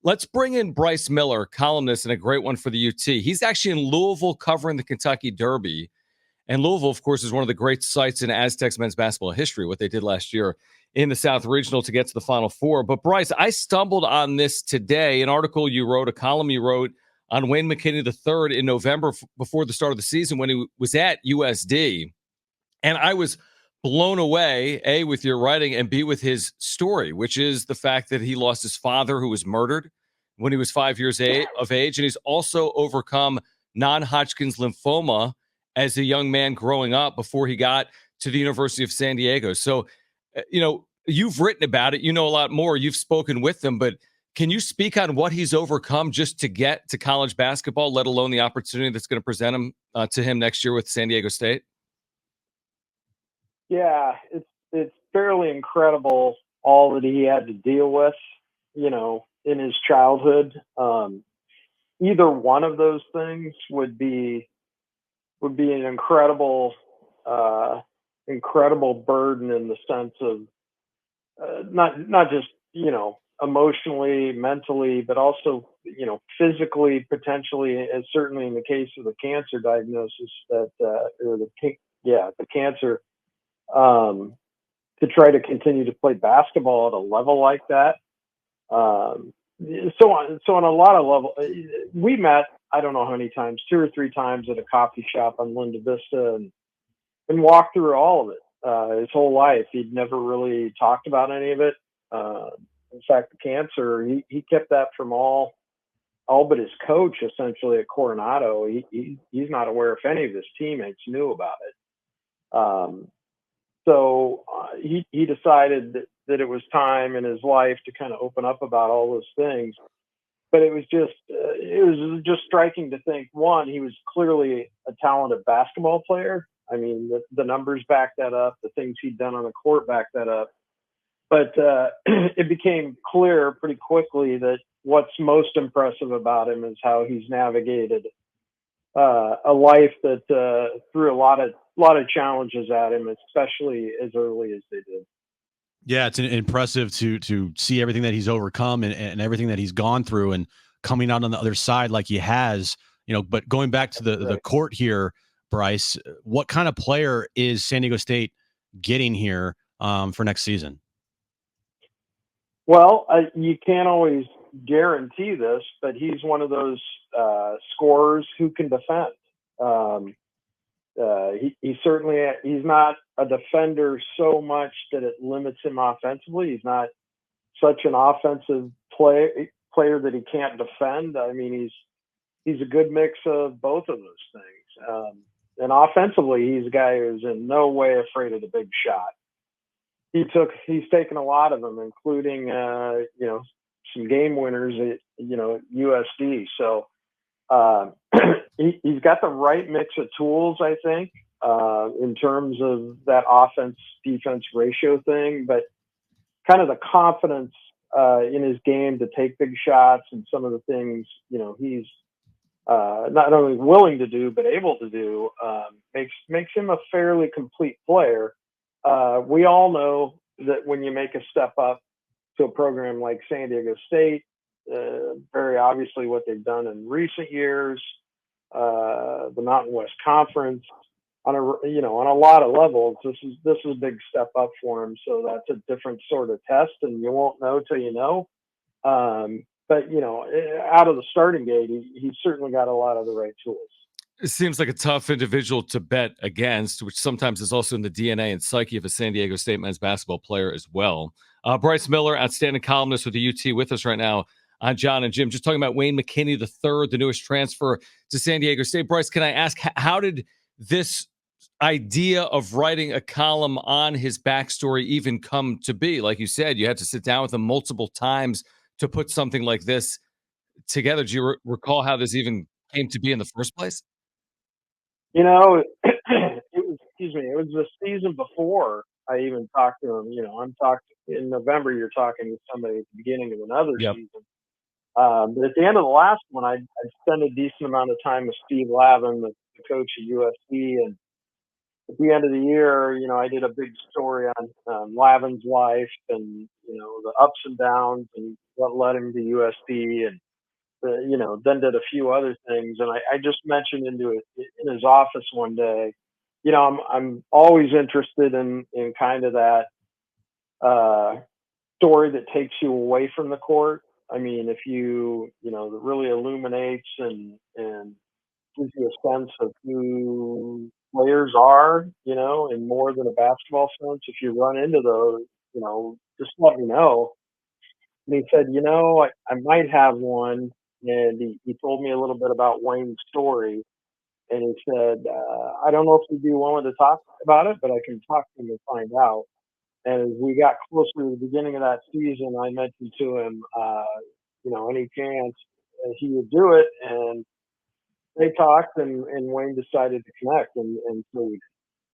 Let's bring in Bryce Miller, columnist and a great one for the UT. He's actually in Louisville covering the Kentucky Derby. And Louisville, of course, is one of the great sites in Aztecs men's basketball history, what they did last year in the South Regional to get to the Final Four. But, Bryce, I stumbled on this today, an article you wrote, a column you wrote on Wayne McKinney III in November before the start of the season when he was at USD. And I was blown away, A, with your writing, and B, with his story, which is the fact that he lost his father, who was murdered when he was 5 years of age. And he's also overcome non-Hodgkin's lymphoma as a young man growing up before he got to the University of San Diego. So, you've written about it. You know a lot more. You've spoken with him. But can you speak on what he's overcome just to get to college basketball, let alone the opportunity that's going to present him to him next year with San Diego State? Yeah, it's fairly incredible all that he had to deal with, in his childhood. Either one of those things would be an incredible burden in the sense of not just emotionally, mentally, but also physically, potentially, and certainly in the case of the cancer diagnosis the cancer. To try to continue to play basketball at a level like that. So on a lot of levels, we met, I don't know how many times, 2 or 3 times at a coffee shop on Linda Vista and walked through all of it. His whole life, he'd never really talked about any of it. In fact, the cancer, he kept that from all but his coach, essentially, at Coronado. He's not aware if any of his teammates knew about it. So he decided that it was time in his life to kind of open up about all those things. But it was just striking to think, one, he was clearly a talented basketball player. I mean, the numbers back that up. The things he'd done on the court back that up. But it became clear pretty quickly that what's most impressive about him is how he's navigated a life that threw a lot of challenges at him, especially as early as they did. Yeah, it's impressive to see everything that he's overcome and everything that he's gone through and coming out on the other side like he has. But going back to the court here, Bryce, what kind of player is San Diego State getting here for next season? Well, you can't always guarantee this, but he's one of those scorers who can defend. He's not a defender so much that it limits him offensively. He's not such an offensive player that he can't defend. I mean, he's a good mix of both of those things. And offensively, he's a guy who's in no way afraid of the big shot. He's taken a lot of them, including some game winners at USD. So he's got the right mix of tools, I think, in terms of that offense-defense ratio thing, but kind of the confidence in his game to take big shots and some of the things, he's not only willing to do, but able to do, makes him a fairly complete player. We all know that when you make a step up to a program like San Diego State, very obviously what they've done in recent years, the Mountain West Conference, on a lot of levels, this is a big step up for him. So that's a different sort of test, and you won't know till you know. But out of the starting gate, he's certainly got a lot of the right tools. It seems like a tough individual to bet against, which sometimes is also in the DNA and psyche of a San Diego State men's basketball player as well. Bryce Miller, outstanding columnist with the UT, with us right now on John and Jim, just talking about Wayne McKinney III, the newest transfer to San Diego State. Bryce, can I ask, how did this idea of writing a column on his backstory even come to be? Like you said, you had to sit down with him multiple times to put something like this together. Do you recall how this even came to be in the first place? It was the season before I even talked to him. I'm talking in November, you're talking to somebody at the beginning of another season. But at the end of the last one, I spent a decent amount of time with Steve Lavin, the coach at USC, at the end of the year, I did a big story on Lavin's life and, the ups and downs and what led him to USD, and, then did a few other things. And I just mentioned in his office one day, I'm always interested in kind of that story that takes you away from the court. I mean, if that really illuminates and gives you a sense of who players are, in more than a basketball sense. If you run into those, just let me know. And he said, I might have one. And he told me a little bit about Wayne's story. And he said, I don't know if he'd be willing to talk about it, but I can talk to him and find out. And as we got closer to the beginning of that season, I mentioned to him, any chance he would do it. And they talked, and Wayne decided to connect, and so we